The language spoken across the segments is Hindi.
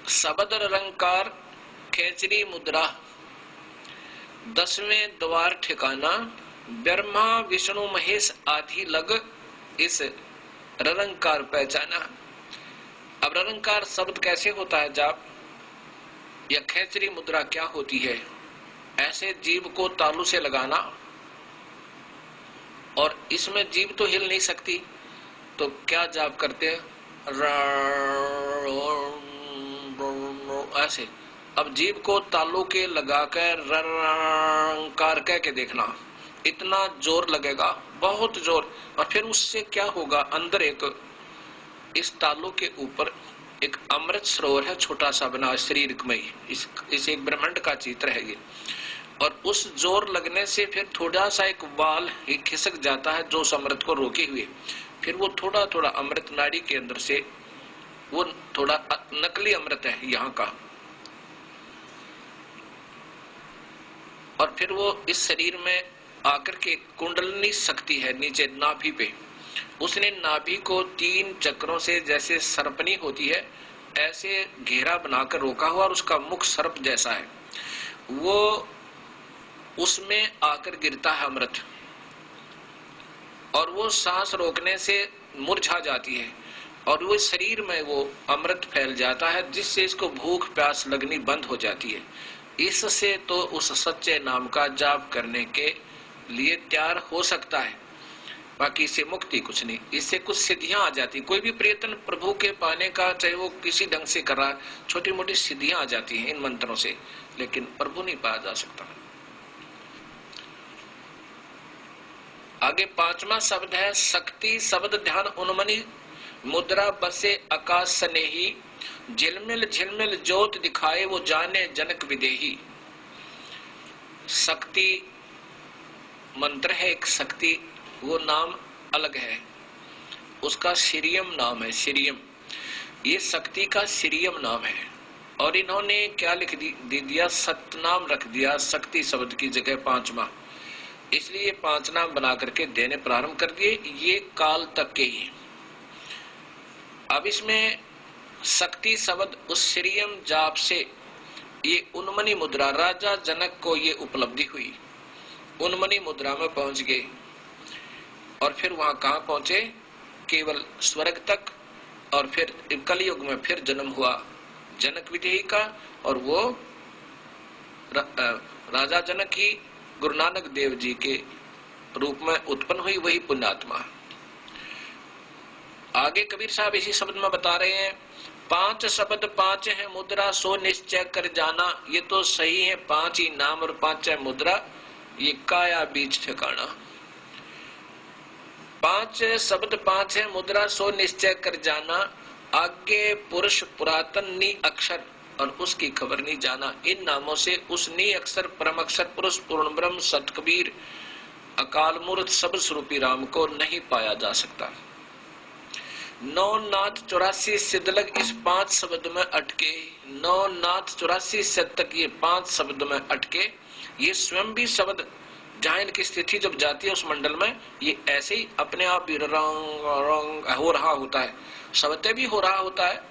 शब्द अलंकार खेचरी मुद्रा 10वें द्वार ठिकाना ब्रह्मा विष्णु महेश आदि लग इस रलंकार पहचाना। अब रलंकार शब्द कैसे होता है जाप, या खेचरी मुद्रा क्या होती है? ऐसे जीव को तालू से लगाना, और इसमें जीव तो हिल नहीं सकती, तो क्या जाप करते हैं? ऐसे। अब जीव को तालू के लगाकर रलंकार कह के देखना, इतना जोर लगेगा, बहुत जोर। और फिर उससे क्या होगा, अंदर एक इस तालू के ऊपर एक अमृत सरोवर है, छोटा सा बना शरीर में ही, इस एक ब्रह्मांड का चित्र है ये। और उस जोर लगने से फिर थोड़ा सा एक वाल ही खिसक जाता है जो उस अमृत को रोके हुए, फिर वो थोड़ा थोड़ा अमृत नाड़ी के अंदर से, वो थोड़ा नकली अमृत है यहाँ का, और फिर वो इस शरीर में आकर के कुंडलनी शक्ति है नीचे नाभि पे, उसने नाभि को 3 चक्रों से जैसे सर्पनी होती है ऐसे घेरा बनाकर रोका हुआ, और उसका मुख सर्प जैसा है, वो उसमें आकर गिरता है अमृत, और वो सांस रोकने से मुरझा जाती है, और वो शरीर में वो अमृत फैल जाता है, जिससे इसको भूख प्यास लगनी बंद हो जाती है। इससे तो उस सच्चे नाम का जाप करने के लिए तैयार हो सकता है, बाकी इससे मुक्ति कुछ नहीं। इससे कुछ सिद्धियां आ जाती, कोई भी प्रयत्न प्रभु के पाने का चाहे वो किसी ढंग से कर रहा है, छोटी मोटी सिद्धियां आ जाती हैं इन मंत्रों से, लेकिन प्रभु नहीं पाया जा सकता। आगे 5वां शब्द है शक्ति शब्द ध्यान उन्मनी मुद्रा बसे आकाश स्नेही झिलमिल झिलमिल ज्योत दिखाए वो जाने जनक विदेही। शक्ति मंत्र है एक, शक्ति वो नाम अलग है, उसका सिरियम नाम है, सिरियम, ये शक्ति का सिरियम नाम है। और इन्होंने क्या लिख दिया, सतनाम रख दिया शक्ति शब्द की जगह 5वां, इसलिए 5 नाम बना करके देने प्रारंभ कर दिए, ये काल तक के ही। अब इसमें शक्ति शब्द उस सिरियम जाप से ये उन्मनी मुद्रा, राजा जनक को ये उपलब्धि हुई, उन्मनी मुद्रा में पहुंच गए, और फिर वहां कहां पहुंचे, केवल स्वर्ग तक। और फिर कलयुग में फिर जन्म हुआ जनक विदेही का, और वो राजा जनक ही गुरु नानक देव जी के रूप में उत्पन्न हुई, वही पुण्यात्मा। आगे कबीर साहब इसी शब्द में बता रहे हैं 5 शब्द 5 है मुद्रा सो निश्चय कर जाना। ये तो सही है, 5 ही नाम और 5 है मुद्रा, ये काया बीच ठिकाना। 5 शब्द 5 है मुद्रा सो निश्चय कर जाना, आगे पुरुष पुरातन नी अक्षर और उसकी खबर नहीं जाना। इन नामों से उस नी अक्षर परम अक्षर पुरुष पूर्ण ब्रह्म सत कबीर अकाल मूर्त सब स्वरूपी राम को नहीं पाया जा सकता। 9 नाथ 84 सिद्धलग इस 5 शब्द में अटके, 9 नाथ 84 सिद्ध तक ये 5 शब्द में अटके। ये स्वयं भी शब्द जहां इनकी स्थिति जब जाती है उस मंडल में, ये ऐसे ही अपने आप भी रंग हो रहा होता है, शब्द भी हो रहा होता है।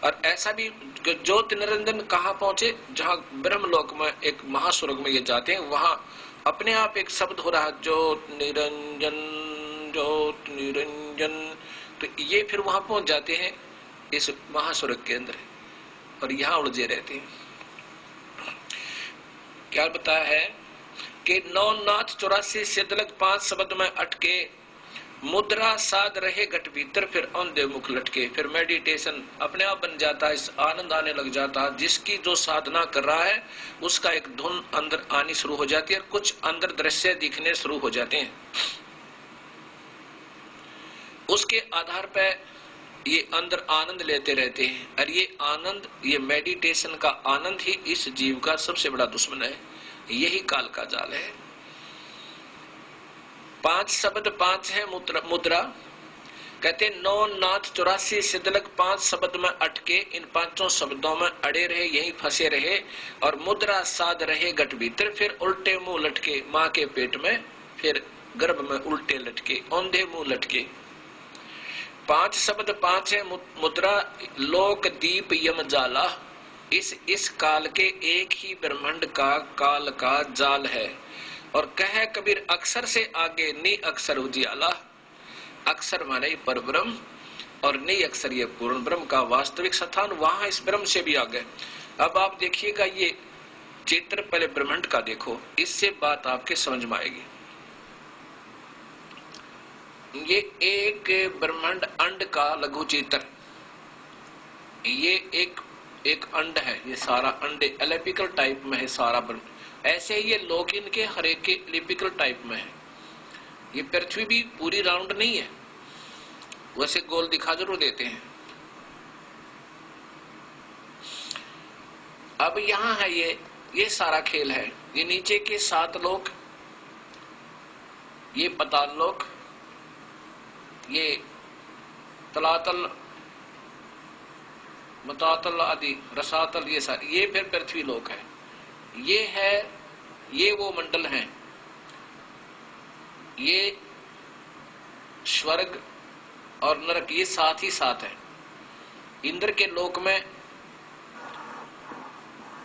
और ऐसा भी ज्योत निरंजन कहाँ पहुंचे, जहां ब्रह्मलोक में एक महास्वर्ग में ये जाते हैं, वहां अपने आप एक शब्द हो रहा है ज्योत निरंजन ज्योत निरंजन। तो ये फिर वहां पहुंच जाते हैं इस महास्वर्ग के अंदर, और यहाँ उलझे रहते हैं। क्या बताया है कि 9 नाथ 84 सिद्धलग 5 शब्द में अटके, मुद्रा साध रहे घट भीतर फिर औंधे मुख लटके। फिर मेडिटेशन अपने आप बन जाता है, इस आनंद आने लग जाता है। जिसकी जो साधना कर रहा है उसका एक धुन अंदर आनी शुरू हो जाती है, और कुछ अंदर दृश्य दिखने शुरू हो जाते हैं। उसके आधार पर ये अंदर आनंद लेते रहते हैं, और ये आनंद, ये मेडिटेशन का आनंद ही इस जीव का सबसे बड़ा दुश्मन है, यही काल का जाल है। 5 शब्द 5 है मुद्रा, कहते 9 नाथ 84 सिद्धलग 5 शब्द में अटके, इन 5 शब्दों में अड़े रहे, यहीं फंसे रहे, और मुद्रा साध रहे घट भीतर फिर उल्टे मुंह लटके, माँ के पेट में फिर गर्भ में उल्टे लटके, औंधे मुंह लटके। 5 शब्द 5 है मुद्रा, लोक दीप यम जाला, इस काल के एक ही ब्रह्मांड का काल का जाल है। और कहे कबीर अक्षर से आगे नी अक्षर उजियाला, अक्षर माने पर ब्रह्म और नी अक्षर ये पूर्ण ब्रह्म का वास्तविक स्थान, वहां इस ब्रह्म से भी आगे। अब आप देखिएगा ये चित्र पहले ब्रह्मांड का देखो, इससे बात आपके समझ में आएगी। ये एक ब्रह्मांड अंड का लघु चित्र, ये एक अंड है, ये सारा अंडे एलिपिकल टाइप में है सारा ब्रह्मांड। ऐसे ही ये लोक इनके हर एक के एलिपिकल टाइप में है। ये पृथ्वी भी पूरी राउंड नहीं है, वैसे गोल दिखा जरूर देते हैं। अब यहां है ये सारा खेल है। ये नीचे के 7 लोक, ये पाताल लोक, ये तलातल मतातल आदि रसातल, ये सारे, ये फिर पृथ्वी लोक है। ये है, ये वो मंडल हैं, ये स्वर्ग और नरक, ये साथ ही साथ है। इंद्र के लोक में,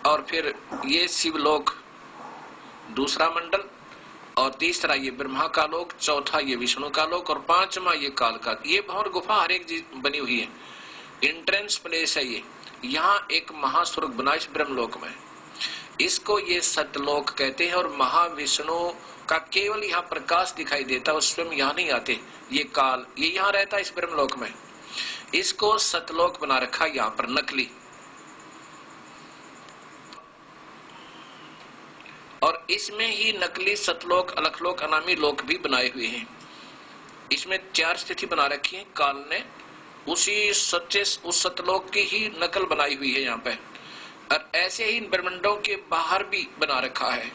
और फिर ये शिवलोक दूसरा मंडल, और तीसरा ये ब्रह्मा का लोक, चौथा ये विष्णु का लोक, और 5वां ये काल का। ये भंवर गुफा हर एक चीज बनी हुई है, एंट्रेंस प्लेस है ये। यहाँ एक महास्वर्ग बना इस ब्रह्मलोक में, इसको ये सतलोक कहते हैं। और महाविष्णु का केवल यहाँ प्रकाश दिखाई देता है, स्वयं यहाँ नहीं आते। ये काल ये यहाँ रहता है इस ब्रह्मलोक में, इसको सतलोक बना रखा यहाँ पर नकली। और इसमें ही नकली सतलोक, अलखलोक, अनामी लोक भी बनाए हुए हैं। इसमें 4 स्थिति बना रखी है काल ने, उसी सच्चे उस सतलोक की ही नकल बनाई हुई है यहाँ पे। और ऐसे ही इन ब्रह्मांडों के बाहर भी बना रखा है।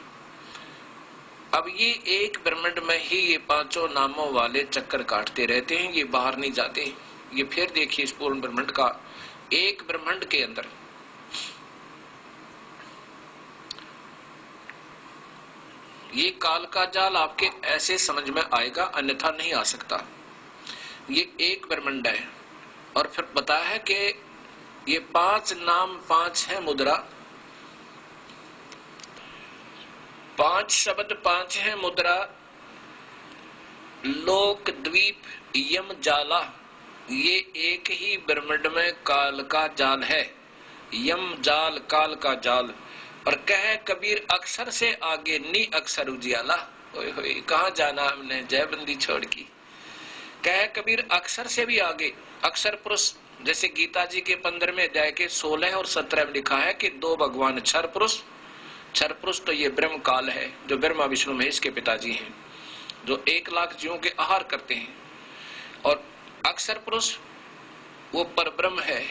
अब ये एक ब्रह्मांड में ही ये 5 नामों वाले चक्कर काटते रहते हैं, ये बाहर नहीं जाते। ये फिर देखिए इस पूर्ण ब्रह्मांड का, एक ब्रह्मांड के अंदर ये काल का जाल आपके ऐसे समझ में आएगा, अन्यथा नहीं आ सकता। ये एक ब्रह्मांड है। और फिर बताया है कि ये 5 नाम, 5 है मुद्रा, 5 शब्द, 5 है मुद्रा। लोक, द्वीप, यम, जाला, ये एक ही ब्रह्मांड में काल का जाल है। यम जाल, काल का जाल। और कहे कबीर अक्षर से आगे नी अक्षर उजियाला। ओए होए, कहाँ जाना हमने जयबंदी छोड़ की। कहे कबीर अक्षर से भी आगे, अक्षर पुरुष, जैसे गीता जी के 15वें अध्याय के 16 और 17 में लिखा है कि 2 भगवान क्षर पुरुष। क्षर पुरुष तो ये ब्रह्म काल है, जो ब्रह्मा विष्णु महेश के पिताजी हैं, जो 1 लाख जीवों के आहार करते हैं। और अक्षर पुरुष वो परब्रह्म है,